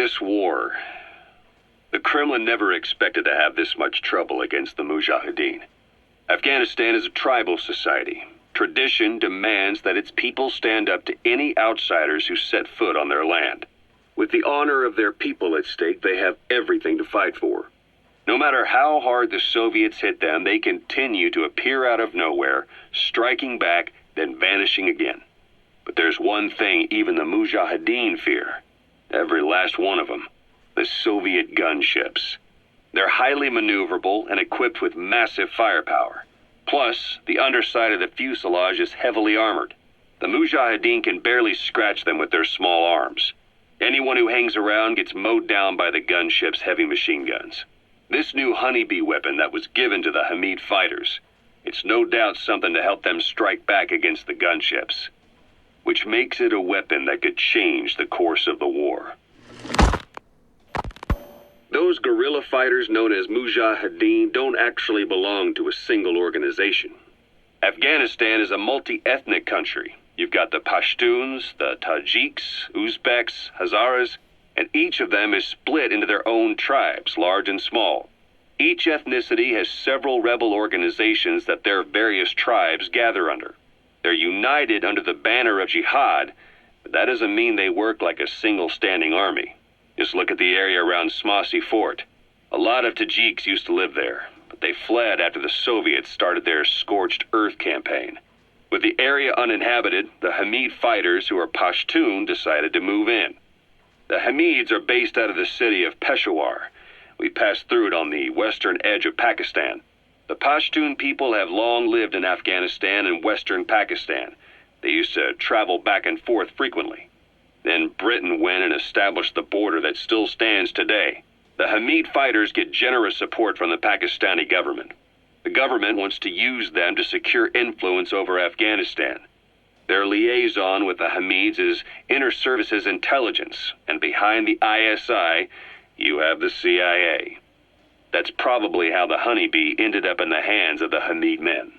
This war. The Kremlin never expected to have this much trouble against the Mujahideen. Afghanistan is a tribal society. Tradition demands that its people stand up to any outsiders who set foot on their land. With the honor of their people at stake, they have everything to fight for. No matter how hard the Soviets hit them, they continue to appear out of nowhere, striking back, then vanishing again. But there's one thing even the Mujahideen fear. Every last one of them. The Soviet gunships. They're highly maneuverable and equipped with massive firepower. Plus, the underside of the fuselage is heavily armored. The Mujahideen can barely scratch them with their small arms. Anyone who hangs around gets mowed down by the gunship's heavy machine guns. This new honeybee weapon that was given to the Hamid fighters, it's no doubt something to help them strike back against the gunships, which makes it a weapon that could change the course of the war. Those guerrilla fighters known as Mujahideen don't actually belong to a single organization. Afghanistan is a multi-ethnic country. You've got the Pashtuns, the Tajiks, Uzbeks, Hazaras, and each of them is split into their own tribes, large and small. Each ethnicity has several rebel organizations that their various tribes gather under. They're united under the banner of jihad, but that doesn't mean they work like a single standing army. Just look at the area around Smasy Fort. A lot of Tajiks used to live there, but they fled after the Soviets started their scorched earth campaign. With the area uninhabited, the Hamid fighters, who are Pashtun, decided to move in. The Hamids are based out of the city of Peshawar. We passed through it on the western edge of Pakistan. The Pashtun people have long lived in Afghanistan and western Pakistan. They used to travel back and forth frequently. Then Britain went and established the border that still stands today. The Hamid fighters get generous support from the Pakistani government. The government wants to use them to secure influence over Afghanistan. Their liaison with the Hamids is Inter-Services Intelligence, and behind the ISI, you have the CIA. That's probably how the honeybee ended up in the hands of the Hamid men.